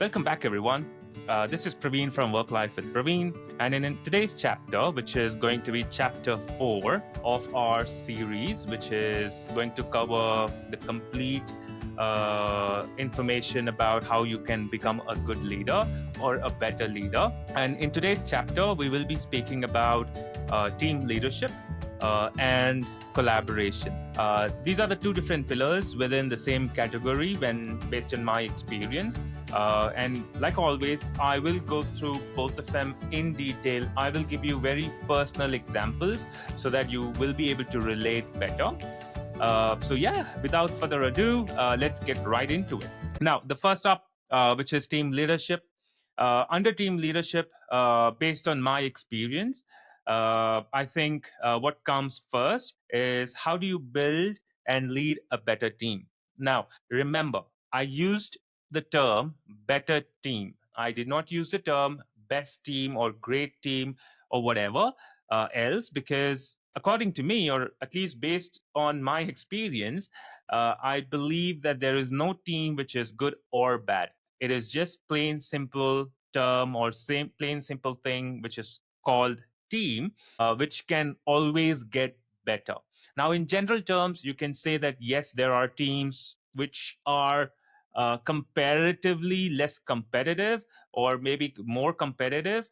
Welcome back, everyone. This is Praveen from Work Life with Praveen, and in today's chapter, which is going to be chapter 4 of our series, which is going to cover the complete information about how you can become a good leader or a better leader. And in today's chapter, we will be speaking about team leadership and collaboration. These are the two different pillars within the same category when based on my experience. And like always, I will go through both of them in detail. I will give you very personal examples so that you will be able to relate better. Without further ado, let's get right into it. Now, the first up, which is team leadership. Under team leadership, based on my experience, I think what comes first is how do you build and lead a better team? Now, remember, I used the term better team. I did not use the term best team or great team or whatever else, because according to me, or at least based on my experience, I believe that there is no team which is good or bad. It is just plain simple term or same plain simple thing which is called team, which can always get better. Now, in general terms, you can say that yes, there are teams which are comparatively less competitive or maybe more competitive.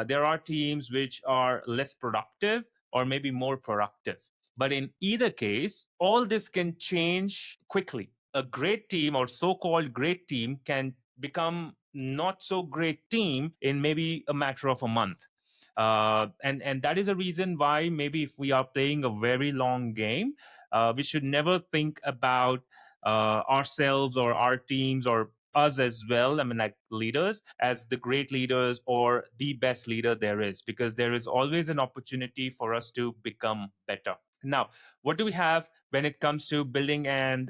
There are teams which are less productive or maybe more productive. But in either case, all this can change quickly. A great team or so called great team can become not so great team in maybe a matter of a month. And that is a reason why maybe if we are playing a very long game, we should never think about ourselves or our teams or us as well, I mean, like leaders, as the great leaders or the best leader there is, because there is always an opportunity for us to become better. Now, what do we have when it comes to building and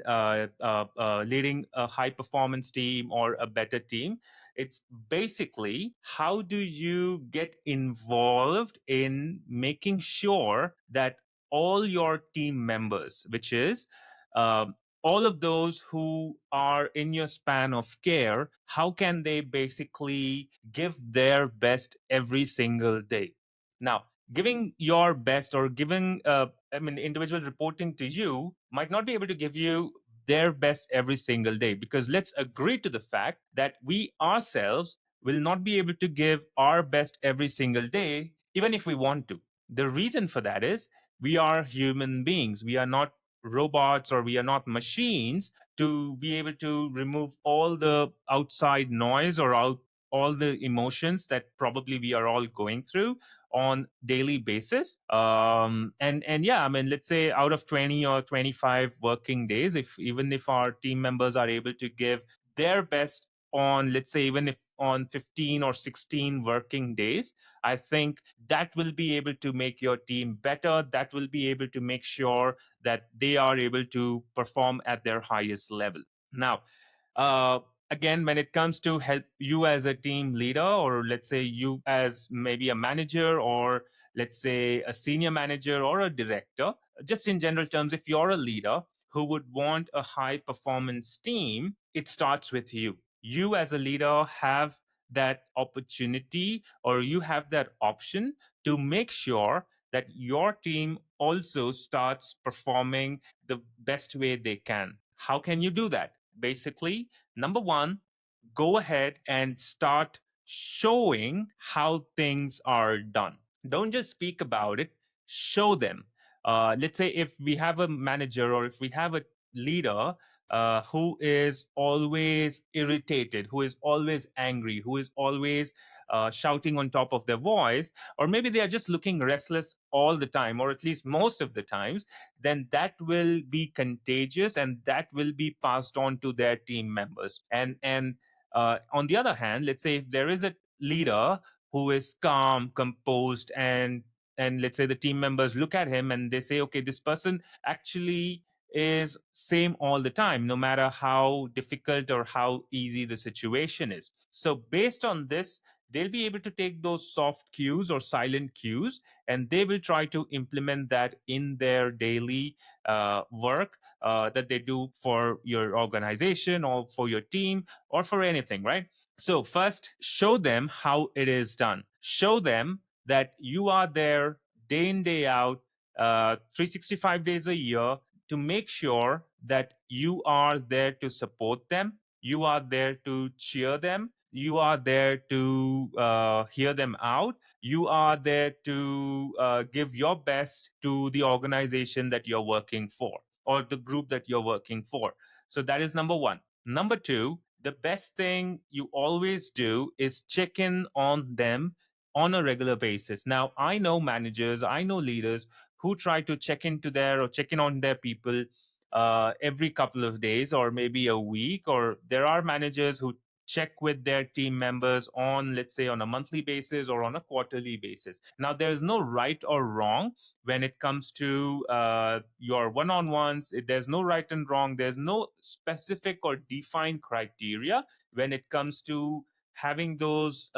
leading a high performance team or a better team? It's basically how do you get involved in making sure that all your team members, which is all of those who are in your span of care, how can they basically give their best every single day? Now, giving your best or giving, individuals reporting to you might not be able to give you their best every single day, because let's agree to the fact that we ourselves will not be able to give our best every single day, even if we want to. The reason for that is we are human beings. We are not robots or we are not machines to be able to remove all the outside noise or all the emotions that probably we are all going through on daily basis. And yeah, I mean, let's say out of 20 or 25 working days, if even if our team members are able to give their best on, let's say, even if on 15 or 16 working days, I think that will be able to make your team better. That will be able to make sure that they are able to perform at their highest level. Now, uh, again, when it comes to help you as a team leader, or let's say you as maybe a manager, or let's say a senior manager or a director, just in general terms, if you're a leader who would want a high performance team, it starts with you. You as a leader have that opportunity, or you have that option to make sure that your team also starts performing the best way they can. How can you do that? Basically, number one, go ahead and start showing how things are done. Don't just speak about it, show them. Let's say if we have a manager or if we have a leader who is always irritated, who is always angry, who is always shouting on top of their voice, or maybe they are just looking restless all the time, or at least most of the times, then that will be contagious and that will be passed on to their team members. And on the other hand, let's say if there is a leader who is calm, composed, and let's say the team members look at him and they say, okay, this person actually is same all the time, no matter how difficult or how easy the situation is. So based on this, they'll be able to take those soft cues or silent cues, and they will try to implement that in their daily work that they do for your organization or for your team or for anything, right? So, first, show them how it is done. Show them that you are there day in, day out, 365 days a year to make sure that you are there to support them. You are there to cheer them. You are there to hear them out. You are there to give your best to the organization that you're working for or the group that you're working for. So that is number one. Number two, the best thing you always do is check in on them on a regular basis. Now, I know managers, I know leaders who try to check into their or check in on their people every couple of days or maybe a week, or there are managers who check with their team members on, let's say, on a monthly basis or on a quarterly basis. Now, there is no right or wrong when it comes to your one-on-ones. There's no right and wrong. There's no specific or defined criteria when it comes to having those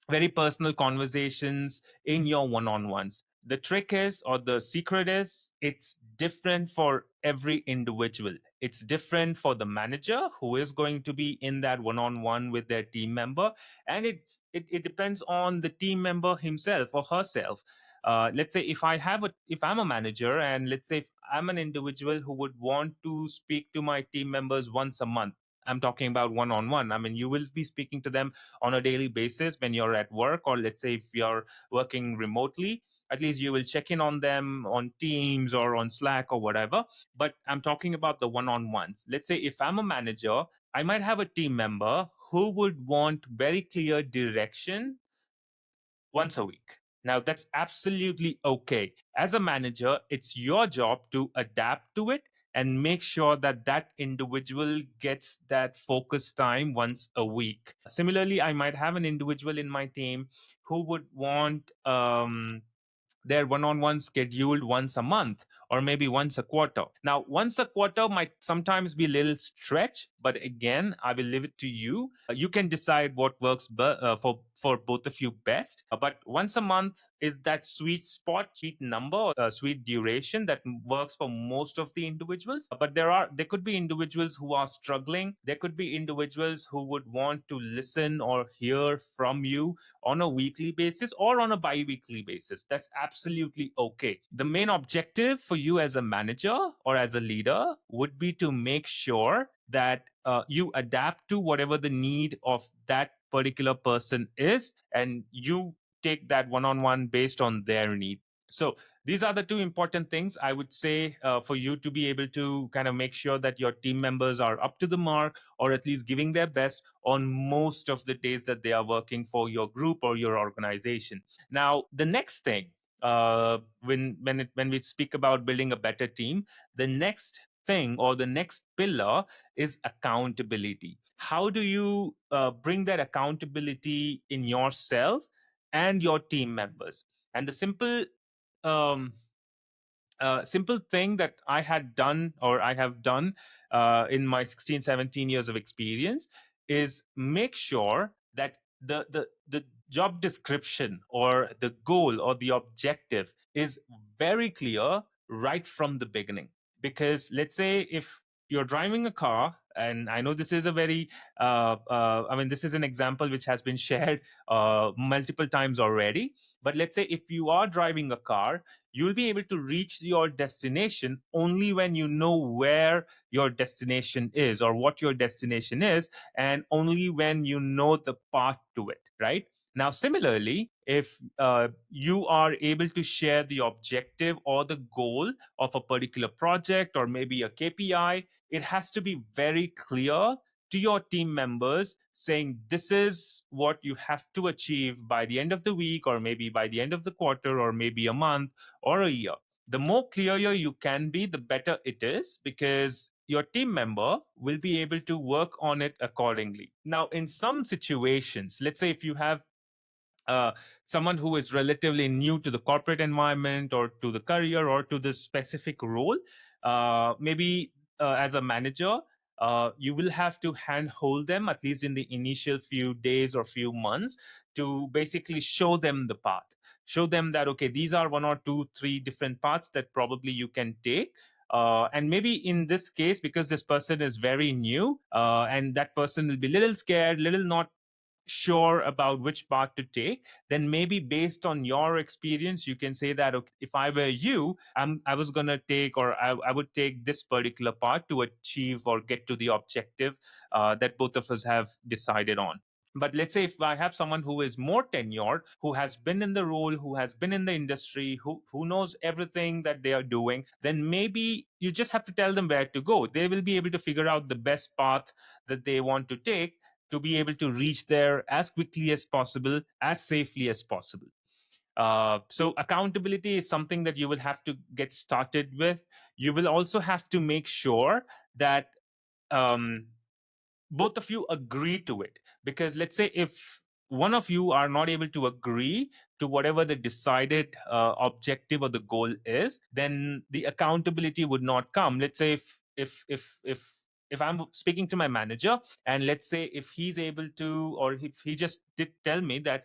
very personal conversations in your one-on-ones. The trick is, or the secret is, it's different for every individual. It's different for the manager who is going to be in that one-on-one with their team member, and it depends on the team member himself or herself. Let's say if I'm a manager, and let's say if I'm an individual who would want to speak to my team members once a month. I'm talking about one on one. I mean, you will be speaking to them on a daily basis when you're at work, or let's say if you're working remotely, at least you will check in on them on Teams or on Slack or whatever. But I'm talking about the one-on-ones. Let's say if I'm a manager, I might have a team member who would want very clear direction once a week. Now, that's absolutely okay. As a manager, it's your job to adapt to it and make sure that that individual gets that focus time once a week. Similarly, I might have an individual in my team who would want their one-on-one scheduled once a month or maybe once a quarter. Now, once a quarter might sometimes be a little stretch, but again, I will leave it to you. You can decide what works for both of you best. But once a month is that sweet spot, sweet number, sweet duration that works for most of the individuals. But there could be individuals who are struggling. There could be individuals who would want to listen or hear from you on a weekly basis or on a bi-weekly basis. That's absolutely okay. The main objective for you as a manager or as a leader would be to make sure that you adapt to whatever the need of that particular person is, and you take that one-on-one based on their need. So these are the two important things I would say for you to be able to kind of make sure that your team members are up to the mark or at least giving their best on most of the days that they are working for your group or your organization. Now, the next thing, when we speak about building a better team, the next thing or the next pillar is accountability. How do you bring that accountability in yourself and your team members? And the um, simple thing that I had done or I have done in my 16, 17 years of experience is make sure that the job description or the goal or the objective is very clear right from the beginning. Because let's say if you're driving a car, and I know this is a very, I mean, this is an example which has been shared multiple times already. But let's say if you are driving a car, you'll be able to reach your destination only when you know where your destination is or what your destination is, and only when you know the path to it, right? Now, similarly, if you are able to share the objective or the goal of a particular project or maybe a KPI, it has to be very clear to your team members saying this is what you have to achieve by the end of the week or maybe by the end of the quarter or maybe a month or a year. The more clear you can be, the better it is, because your team member will be able to work on it accordingly. Now, in some situations, let's say if you have uh, someone who is relatively new to the corporate environment or to the career or to the specific role, maybe as a manager, you will have to handhold them at least in the initial few days or few months to basically show them the path, show them that, okay, these are one or two, three different paths that probably you can take. And maybe in this case, because this person is very new, and that person will be little scared, little not sure about which path to take, then maybe based on your experience, you can say that, okay, if I were you, I was going to take, or I would take this particular path to achieve or get to the objective that both of us have decided on. But let's say if I have someone who is more tenured, who has been in the role, who has been in the industry, who knows everything that they are doing, then maybe you just have to tell them where to go. They will be able to figure out the best path that they want to take to be able to reach there as quickly as possible, as safely as possible. So accountability is something that you will have to get started with. You will also have to make sure that um, both of you agree to it, because let's say if one of you are not able to agree to whatever the decided objective or the goal is, then the accountability would not come. Let's say if I'm speaking to my manager, and let's say if he's able to, or if he just did tell me that,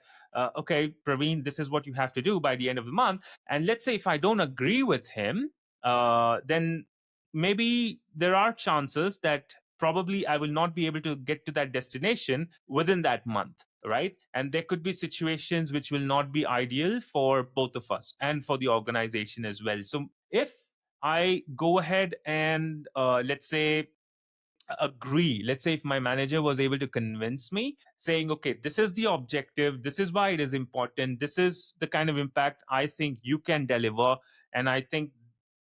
okay, Praveen, this is what you have to do by the end of the month, and let's say if I don't agree with him, then maybe there are chances that probably I will not be able to get to that destination within that month, right? And there could be situations which will not be ideal for both of us and for the organization as well. So if I go ahead and let's say agree, let's say if my manager was able to convince me, saying, okay, this is the objective, this is why it is important, this is the kind of impact I think you can deliver, and I think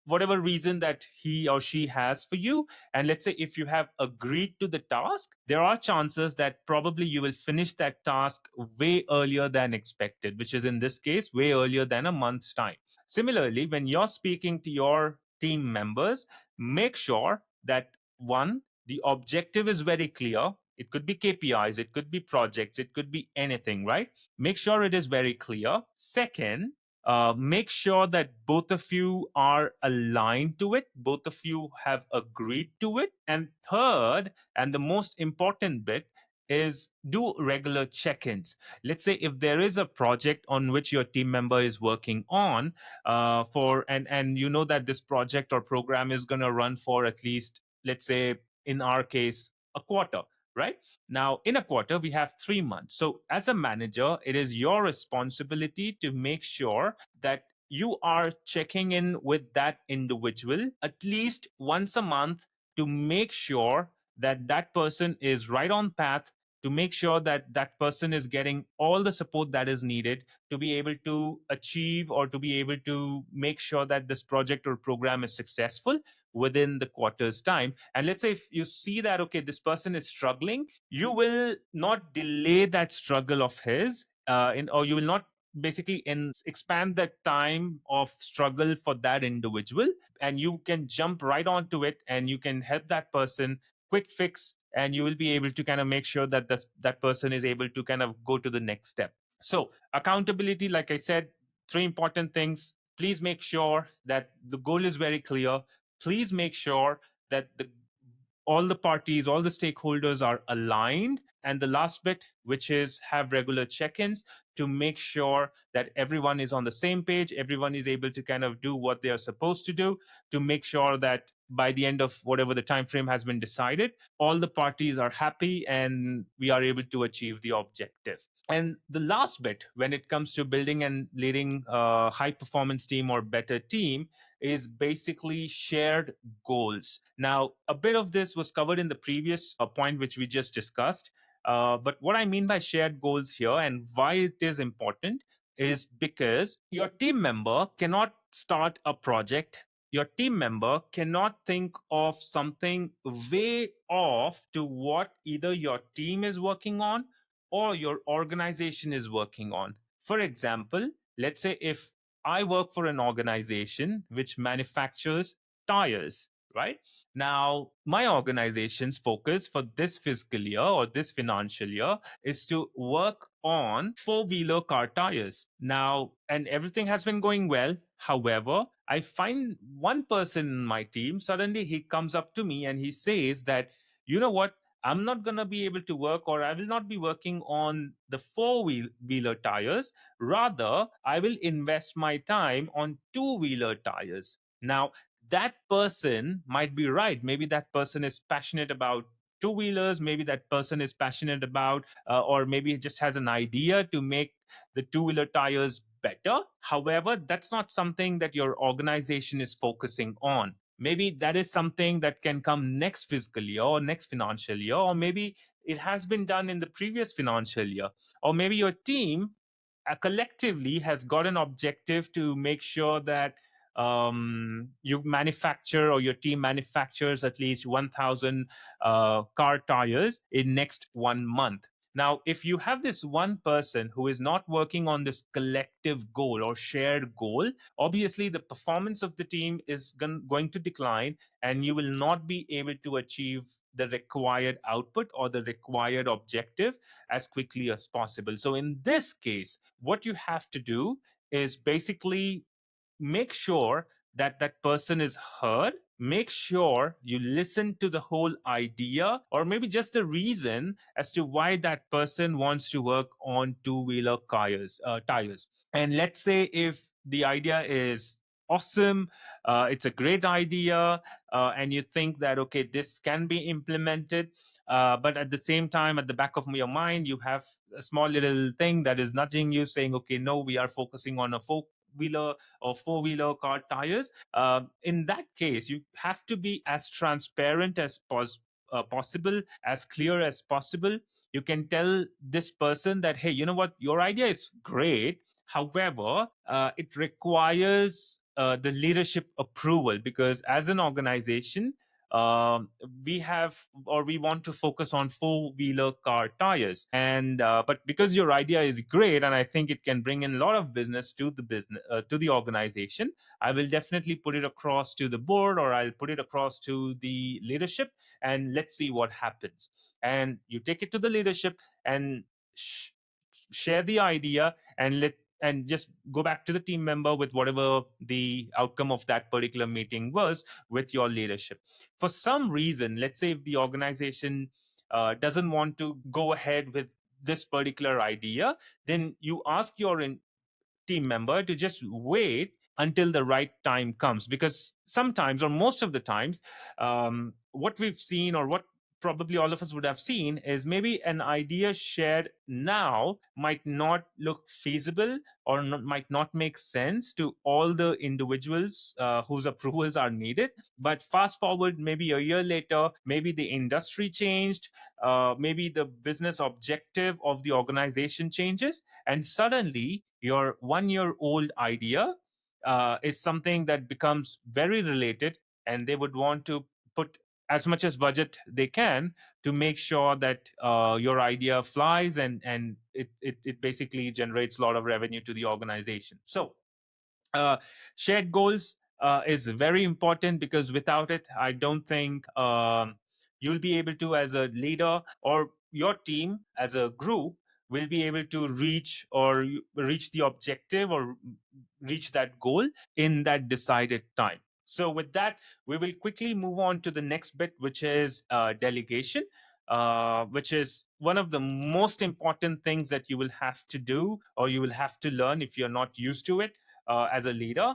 whatever reason that he or she has for you, and let's say if you have agreed to the task, there are chances that probably you will finish that task way earlier than expected, which is in this case way earlier than a month's time. Similarly, when you're speaking to your team members, make sure that, one, the objective is very clear. It could be KPIs, it could be projects, it could be anything, right? Make sure it is very clear. Second, make sure that both of you are aligned to it, both of you have agreed to it. And third, and the most important bit, is do regular check ins. Let's say if there is a project on which your team member is working on, and you know that this project or program is going to run for at least, let's say, in our case, a quarter, right? Now, in a quarter, we have 3 months. So, as a manager, it is your responsibility to make sure that you are checking in with that individual at least once a month to make sure that that person is right on path, to make sure that that person is getting all the support that is needed to be able to achieve, or to be able to make sure that this project or program is successful within the quarter's time. And let's say if you see that, okay, this person is struggling, you will not delay that struggle of his, or you will not basically expand that time of struggle for that individual, and you can jump right onto it and you can help that person quick fix, and you will be able to kind of make sure that that person is able to kind of go to the next step. So accountability, like I said, three important things. Please make sure that the goal is very clear. Please make sure that all the parties, all the stakeholders are aligned. And the last bit, which is have regular check ins to make sure that everyone is on the same page, everyone is able to kind of do what they are supposed to do, to make sure that by the end of whatever the time frame has been decided, all the parties are happy and we are able to achieve the objective. And the last bit, when it comes to building and leading a high performance team or better team, is basically shared goals. Now, a bit of this was covered in the previous point, which we just discussed. But what I mean by shared goals here and why it is important is because your team member cannot start a project. Your team member cannot think of something way off to what either your team is working on or your organization is working on. For example, let's say if I work for an organization which manufactures tires, right? Now, my organization's focus for this fiscal year or this financial year is to work on four-wheeler car tires. Now, and everything has been going well. However, I find one person in my team, suddenly he comes up to me and he says that, you know what? I'm not going to be able to work, or I will not be working on the four-wheeler tires. Rather, I will invest my time on two-wheeler tires. Now, that person might be right. Maybe that person is passionate about two wheelers. Maybe that person is passionate about, or maybe just has an idea to make the two-wheeler tires better. However, that's not something that your organization is focusing on. Maybe that is something that can come next fiscal year or next financial year, or maybe it has been done in the previous financial year, or maybe your team collectively has got an objective to make sure that you manufacture, or your team manufactures at least 1,000 car tires in next 1 month. Now, if you have this one person who is not working on this collective goal or shared goal, obviously the performance of the team is going to decline, and you will not be able to achieve the required output or the required objective as quickly as possible. So in this case, what you have to do is basically make sure that that person is heard. Make sure you listen to the whole idea, or maybe just the reason as to why that person wants to work on two-wheeler tires. And let's say if the idea is awesome, it's a great idea, and you think that, okay, this can be implemented, but at the same time, at the back of your mind, you have a small little thing that is nudging you, saying, okay, no, we are focusing on a four-wheeler or four-wheeler car tires. In that case, you have to be as transparent as possible, as clear as possible. You can tell this person that, hey, you know what, your idea is great. However, it requires the leadership approval, because as an organization, we have, or we want to focus on four-wheeler car tires, and but because your idea is great and I think it can bring in a lot of business to the organization, I will definitely put it across to the board, or I'll put it across to the leadership, and let's see what happens. And you take it to the leadership and share the idea, and just go back to the team member with whatever the outcome of that particular meeting was with your leadership. For some reason, let's say if the organization doesn't want to go ahead with this particular idea, then you ask your team member to just wait until the right time comes, because sometimes, or most of the times, what we've seen, or what probably all of us would have seen, is maybe an idea shared now might not look feasible, or might not make sense to all the individuals whose approvals are needed. But fast forward maybe a year later, maybe the industry changed, maybe the business objective of the organization changes, and suddenly your 1 year old idea is something that becomes very related, and they would want to put as much as budget they can to make sure that your idea flies, and it basically generates a lot of revenue to the organization. So uh, shared goals is very important, because without it, I don't think you'll be able to, as a leader, or your team as a group, will be able to reach the objective, or reach that goal in that decided time. So with that, we will quickly move on to the next bit, which is delegation, which is one of the most important things that you will have to do, or you will have to learn if you're not used to it as a leader.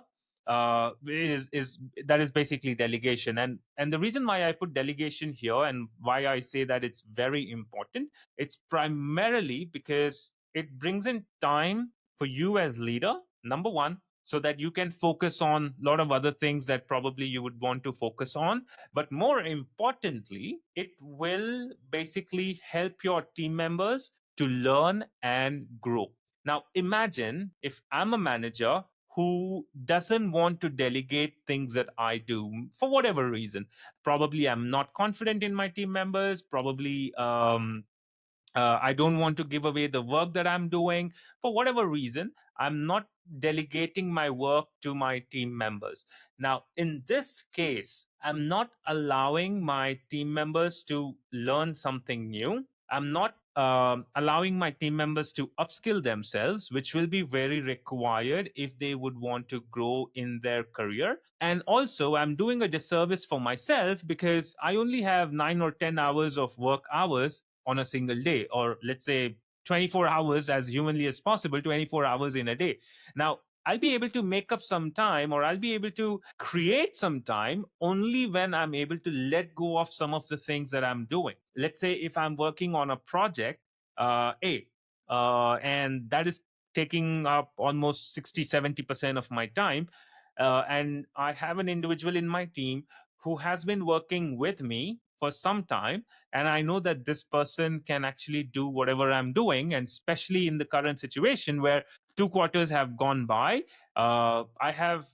Is That is basically delegation. And the reason why I put delegation here, and why I say that it's very important, it's primarily because it brings in time for you as leader, number one, so that you can focus on a lot of other things that probably you would want to focus on. But more importantly, it will basically help your team members to learn and grow. Now, imagine if I'm a manager who doesn't want to delegate things that I do for whatever reason. Probably I'm not confident in my team members. Probably I don't want to give away the work that I'm doing. For whatever reason, I'm not delegating my work to my team members. Now, in this case, I'm not allowing my team members to learn something new. I'm not allowing my team members to upskill themselves, which will be very required if they would want to grow in their career. And also, I'm doing a disservice for myself because I only have 9 or 10 hours of work hours on a single day, or let's say 24 hours as humanly as possible, 24 hours in a day. Now, I'll be able to make up some time, or I'll be able to create some time only when I'm able to let go of some of the things that I'm doing. Let's say if I'm working on a project, A, and that is taking up almost 60-70% of my time. And I have an individual in my team who has been working with me for some time, and I know that this person can actually do whatever I'm doing. And especially in the current situation where 2 quarters have gone by, I have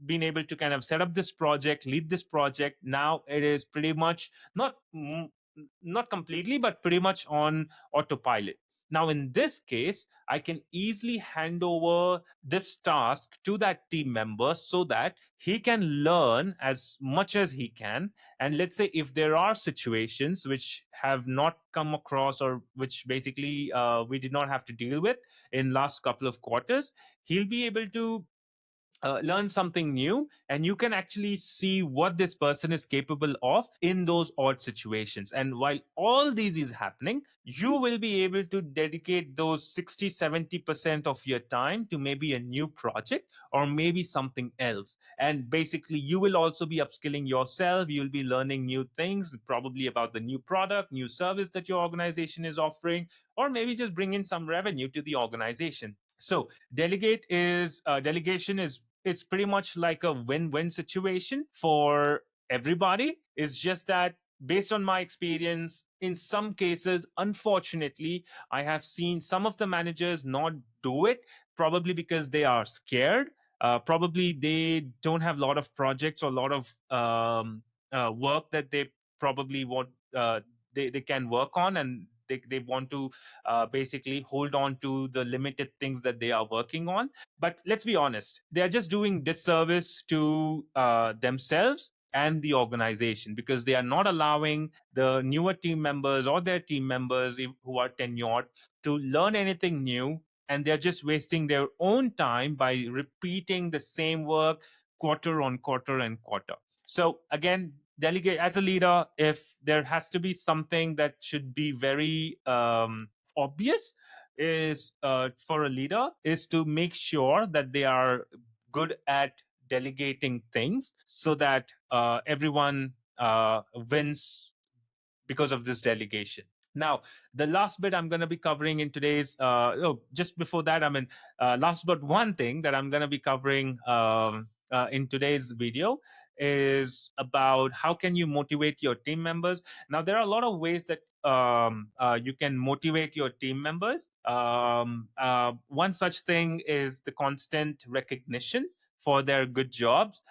been able to kind of set up this project, lead this project. Now it is pretty much not completely, but pretty much on autopilot. Now, in this case, I can easily hand over this task to that team member so that he can learn as much as he can. And let's say if there are situations which have not come across, or which basically we did not have to deal with in last couple of quarters, he'll be able to learn something new, and you can actually see what this person is capable of in those odd situations. And while all these is happening, you will be able to dedicate those 60-70% of your time to maybe a new project or maybe something else. And basically you will also be upskilling yourself. You'll be learning new things, probably about the new product, new service that your organization is offering, or maybe just bring in some revenue to the organization. So delegation is, it's pretty much like a win-win situation for everybody. It's just that based on my experience, in some cases, unfortunately, I have seen some of the managers not do it, probably because they are scared. Probably they don't have a lot of projects or a lot of work that they probably want, they can work on, and they want to basically hold on to the limited things that they are working on. But let's be honest, they are just doing disservice to themselves and the organization, because they are not allowing the newer team members or their team members who are tenured to learn anything new. And they're just wasting their own time by repeating the same work quarter on quarter and quarter. So again, delegate as a leader, if there has to be something that should be very obvious, is for a leader, is to make sure that they are good at delegating things so that everyone wins because of this delegation. Now, the last bit I'm going to be covering in today's, just before that, I mean, last but one thing that I'm going to be covering in today's video is about how can you motivate your team members. Now, there are a lot of ways that you can motivate your team members. One such thing is the constant recognition for their good jobs,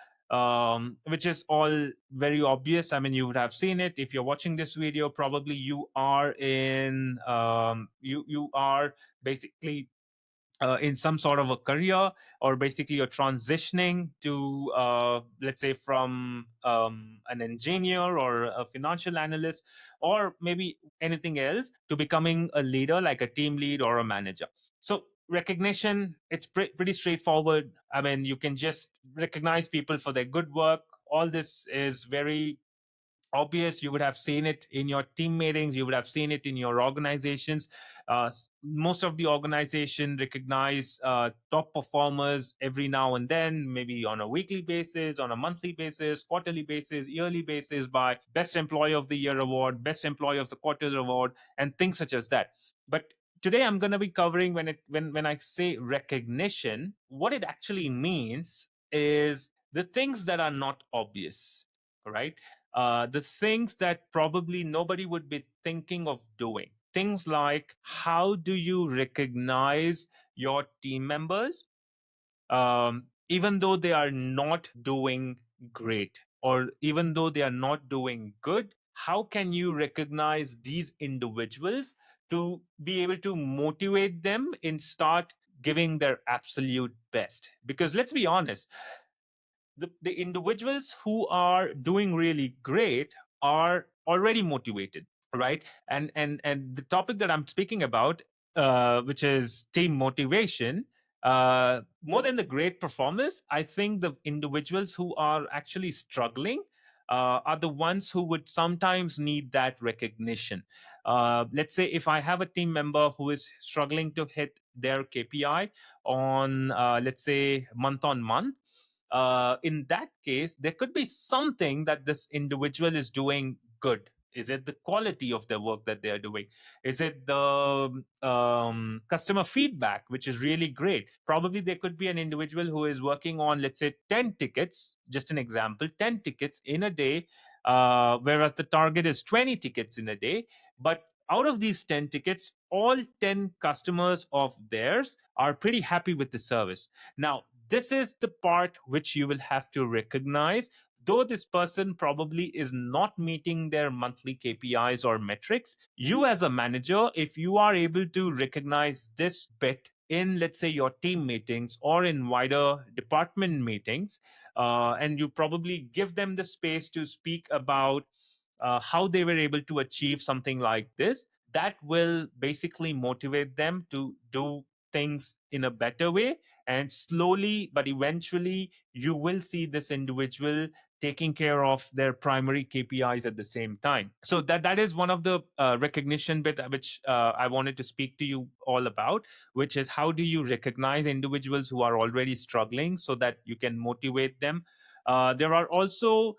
which is all very obvious. I mean, you would have seen it if you're watching this video. Probably you are in you are basically in some sort of a career, or basically you're transitioning to let's say from an engineer or a financial analyst, or maybe anything else, to becoming a leader like a team lead or a manager. So recognition, it's pretty straightforward. I mean, you can just recognize people for their good work. All this is very obvious. You would have seen it in your team meetings, you would have seen it in your organizations. Most of the organization recognize top performers every now and then, maybe on a weekly basis, on a monthly basis, quarterly basis, yearly basis, by best employee of the year award, best employee of the quarter award, and things such as that. But today I'm going to be covering, when I say recognition, what it actually means is the things that are not obvious. All right, the things that probably nobody would be thinking of doing. Things like, how do you recognize your team members, even though they are not doing great, or even though they are not doing good? How can you recognize these individuals to be able to motivate them and start giving their absolute best? Because let's be honest, the individuals who are doing really great are already motivated. right? And the topic that I'm speaking about, which is team motivation, more than the great performers, I think the individuals who are actually struggling are the ones who would sometimes need that recognition. Let's say if I have a team member who is struggling to hit their KPI on, let's say, month on month, in that case, there could be something that this individual is doing good. Is it the quality of the work that they are doing? Is it the customer feedback, which is really great? Probably there could be an individual who is working on, let's say, 10 tickets, just an example, 10 tickets in a day, whereas the target is 20 tickets in a day. But out of these 10 tickets, all 10 customers of theirs are pretty happy with the service. Now, this is the part which you will have to recognize. Though this person probably is not meeting their monthly KPIs or metrics, you as a manager, if you are able to recognize this bit in, let's say, your team meetings or in wider department meetings, and you probably give them the space to speak about how they were able to achieve something like this, that will basically motivate them to do things in a better way. And slowly but eventually, you will see this individual taking care of their primary KPIs at the same time. So that is one of the recognition bit which I wanted to speak to you all about, which is how do you recognize individuals who are already struggling so that you can motivate them. There are also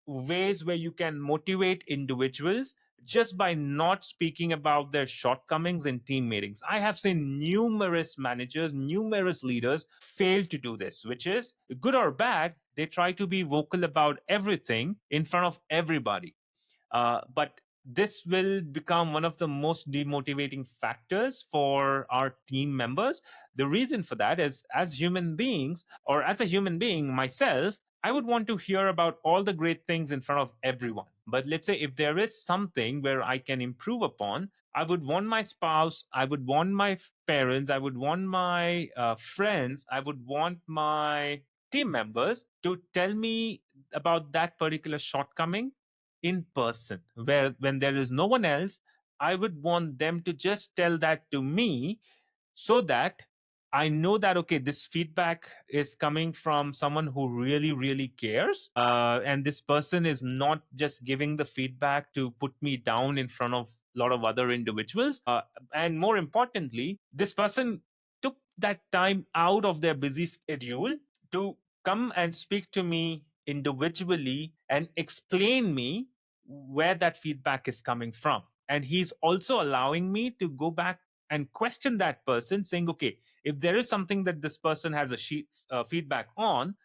ways where you can motivate individuals just by not speaking about their shortcomings in team meetings. I have seen numerous managers, numerous leaders fail to do this, which is good or bad. They try to be vocal about everything in front of everybody. But this will become one of the most demotivating factors for our team members. The reason for that is, as human beings, or as a human being myself, I would want to hear about all the great things in front of everyone. But let's say if there is something where I can improve upon, I would want my spouse, I would want my parents, I would want my friends, I would want my team members to tell me about that particular shortcoming in person, where when there is no one else, I would want them to just tell that to me, so that I know that, okay, this feedback is coming from someone who really, really cares. And this person is not just giving the feedback to put me down in front of a lot of other individuals. And more importantly, this person took that time out of their busy schedule to come and speak to me individually and explain me where that feedback is coming from. And he's also allowing me to go back and question that person, saying, okay, if there is something that this person has a feedback on,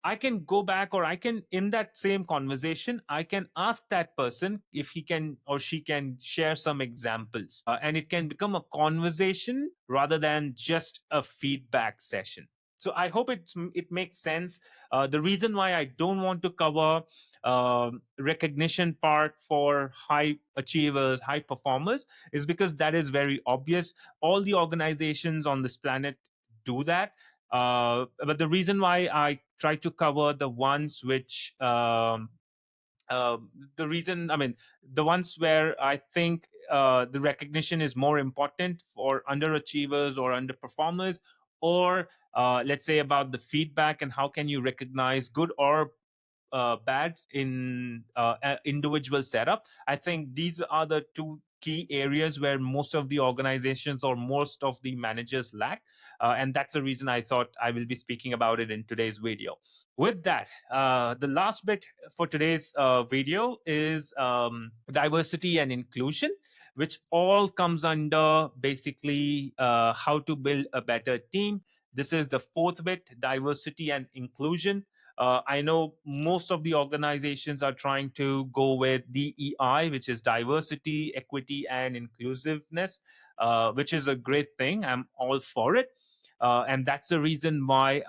I can go back, or I can, in that same conversation, I can ask that person if he can or she can share some examples. And it can become a conversation rather than just a feedback session. So I hope it makes sense. The reason why I don't want to cover recognition part for high achievers, high performers, is because that is very obvious. All the organizations on this planet do that. But the reason why I try to cover the ones which uh, the reason, I mean, the ones where I think the recognition is more important for underachievers or underperformers, or let's say about the feedback and how can you recognize good or bad in individual setup. I think these are the two key areas where most of the organizations or most of the managers lack. And that's the reason I thought I will be speaking about it in today's video. With that, the last bit for today's video is diversity and inclusion, which all comes under basically how to build a better team. This is the fourth bit, diversity and inclusion. I know most of the organizations are trying to go with DEI, which is diversity, equity, and inclusiveness, which is a great thing. I'm all for it. And that's the reason why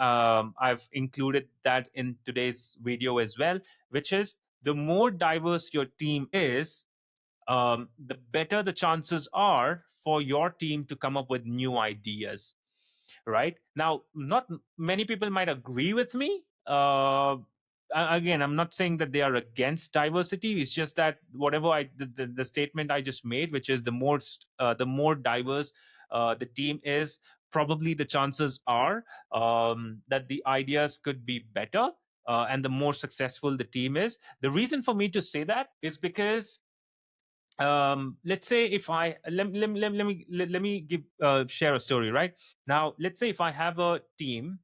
I've included that in today's video as well, which is the more diverse your team is, the better the chances are for your team to come up with new ideas. Right now, not many people might agree with me. again, I'm not saying that they are against diversity. It's just that whatever the statement I just made, which is the more diverse the team is, probably the chances are that the ideas could be better, and the more successful the team is. The reason for me to say that is because, let's say if I let me give share a story. Right now, let's say if I have a team,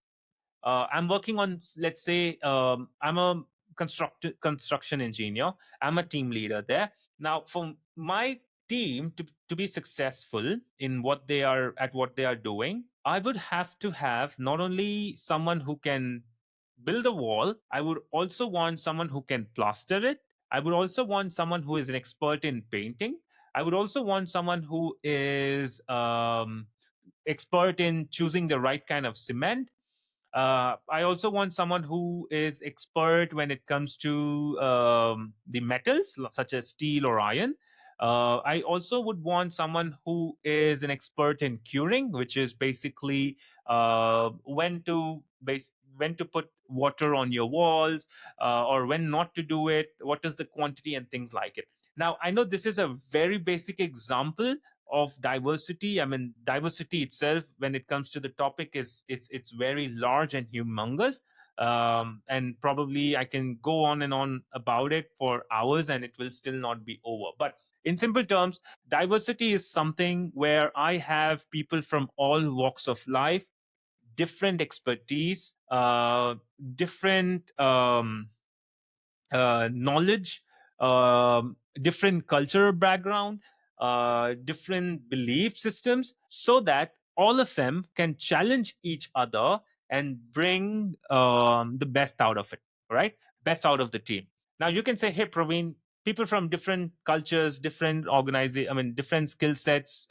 I'm working on, let's say, I'm a construction engineer. I'm a team leader there. Now, for my team to be successful in what they are doing, I would have to have not only someone who can build a wall, I would also want someone who can plaster it. I would also want someone who is an expert in painting. I would also want someone who is expert in choosing the right kind of cement. I also want someone who is expert when it comes to the metals, such as steel or iron. I also would want someone who is an expert in curing, which is basically when to put water on your walls, or when not to do it. What is the quantity and things like it. Now, I know this is a very basic example of diversity. I mean, diversity itself, when it comes to the topic, is it's very large and humongous. And probably I can go on and on about it for hours, and it will still not be over. But in simple terms, diversity is something where I have people from all walks of life, different expertise, different knowledge, different cultural background, different belief systems, so that all of them can challenge each other and bring the best out of it, right? Best out of the team. Now, you can say, hey, Praveen, people from different cultures, different organization, I mean, different skill sets,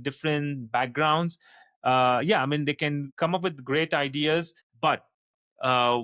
different backgrounds. Yeah, I mean, they can come up with great ideas, but uh,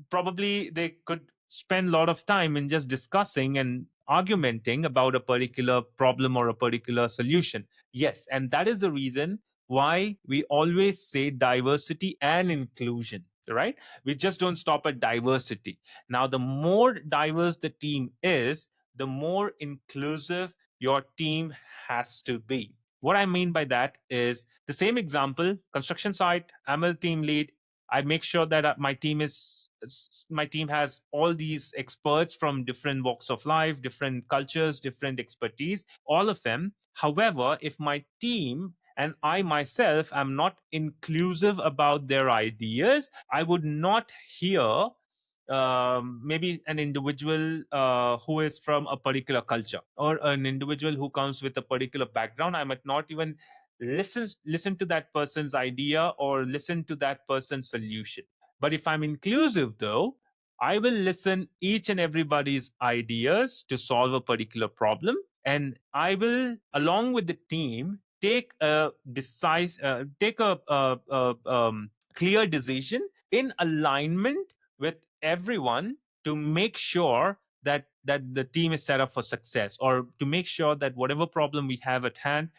probably they could spend a lot of time in just discussing and argumenting about a particular problem or a particular solution. Yes, and that is the reason why we always say diversity and inclusion, right? We just don't stop at diversity. Now, the more diverse the team is, the more inclusive your team has to be. What I mean by that is the same example: construction site, I'm a team lead. I make sure that my team has all these experts from different walks of life, different cultures, different expertise, all of them. However, if my team and I myself am not inclusive about their ideas, I would not hear maybe an individual who is from a particular culture, or an individual who comes with a particular background. I might not even listen to that person's idea or listen to that person's solution. But if I'm inclusive, though, I will listen each and everybody's ideas to solve a particular problem, and I will, along with the team, take a clear decision in alignment with everyone, to make sure that the team is set up for success, or to make sure that whatever problem we have at hand,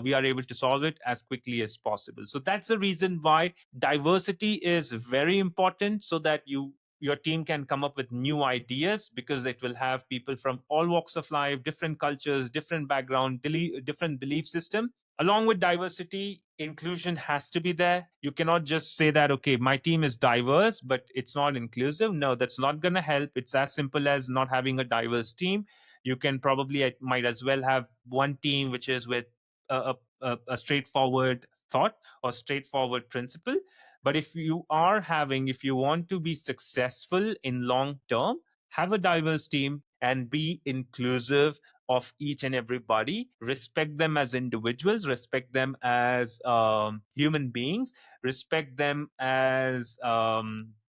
we are able to solve it as quickly as possible. So that's the reason why diversity is very important, so that your team can come up with new ideas, because it will have people from all walks of life, different cultures, different background, different belief system. Along with diversity, inclusion has to be there. You cannot just say that, okay, my team is diverse but it's not inclusive. No, that's not going to help. It's as simple as not having a diverse team. You can probably, might as well have one team which is with a straightforward thought or straightforward principle. But if you want to be successful in long term, have a diverse team and be inclusive of each and everybody. Respect them as individuals, respect them as human beings, respect them as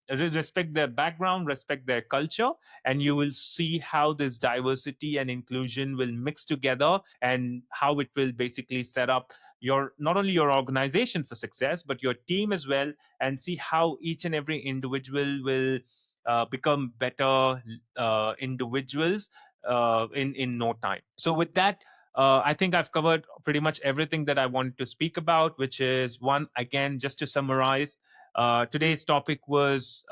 respect their background, respect their culture, and you will see how this diversity and inclusion will mix together, and how it will basically set up your, not only your organization for success, but your team as well, and see how each and every individual will become better individuals in no time. So with that, I think I've covered pretty much everything that I wanted to speak about, which is one, again, just to summarize, today's topic was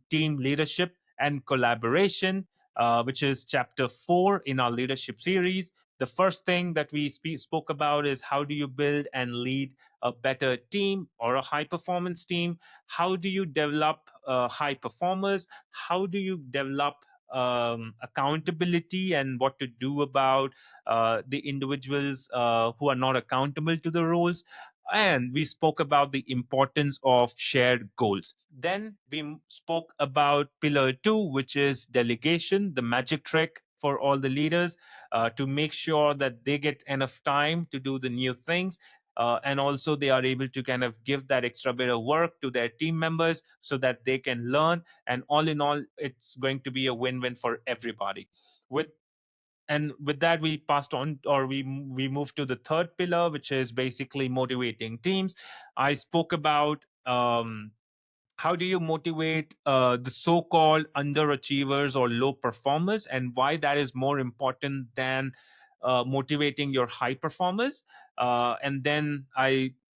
team leadership and collaboration, which is chapter 4 in our leadership series. The first thing that we spoke about is how do you build and lead a better team or a high performance team? How do you develop high performers? How do you develop accountability and what to do about the individuals who are not accountable to the roles? And we spoke about the importance of shared goals. Then we spoke about pillar 2, which is delegation, the magic trick for all the leaders to make sure that they get enough time to do the new things. And also they are able to kind of give that extra bit of work to their team members so that they can learn. And all in all, it's going to be a win-win for everybody. With that, we passed on, or we moved to the third pillar, which is basically motivating teams. I spoke about how do you motivate the so-called underachievers or low performers, and why that is more important than motivating your high performers. And then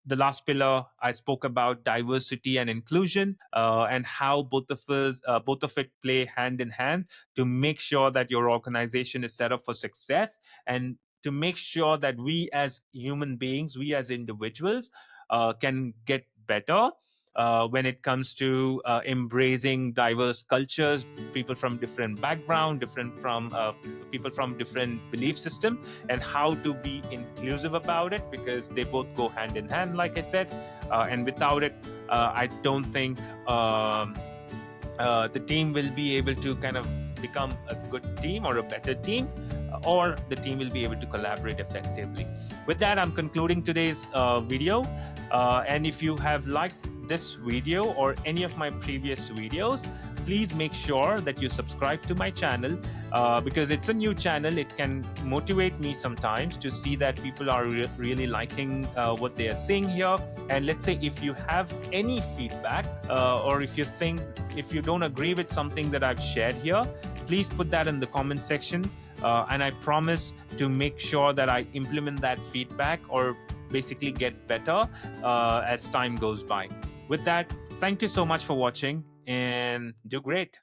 the last pillar, I spoke about diversity and inclusion, and how both of it play hand in hand to make sure that your organization is set up for success, and to make sure that we as human beings, we as individuals, can get better when it comes to embracing diverse cultures, people from different background, different from people from different belief system, and how to be inclusive about it, because they both go hand in hand, like I said. And without it, I don't think the team will be able to kind of become a good team or a better team, or the team will be able to collaborate effectively. With that, I'm concluding today's video. And if you have liked this video or any of my previous videos, please make sure that you subscribe to my channel, because it's a new channel. It can motivate me sometimes to see that people are really liking what they are seeing here. And let's say if you have any feedback, or if you don't agree with something that I've shared here, please put that in the comment section, and I promise to make sure that I implement that feedback, or basically get better as time goes by. With that, thank you so much for watching, and do great.